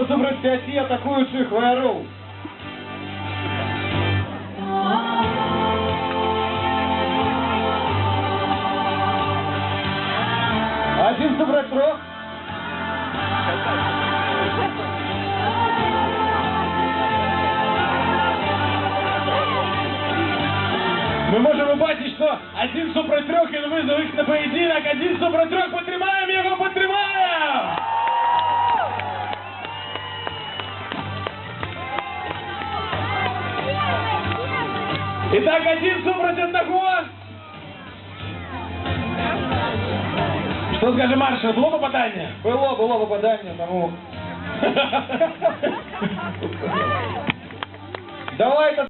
супротив 5 атакуючих воров. Один супротив 3. Ми можемо бачити, що 1 супротив 3, він визвав їх на поєдинок, 1 супротив 3, потримаємо його, потримаємо! Итак, 1 супротив 1. Що скаже маршал, було попадання? Було попадання, тому... Давайте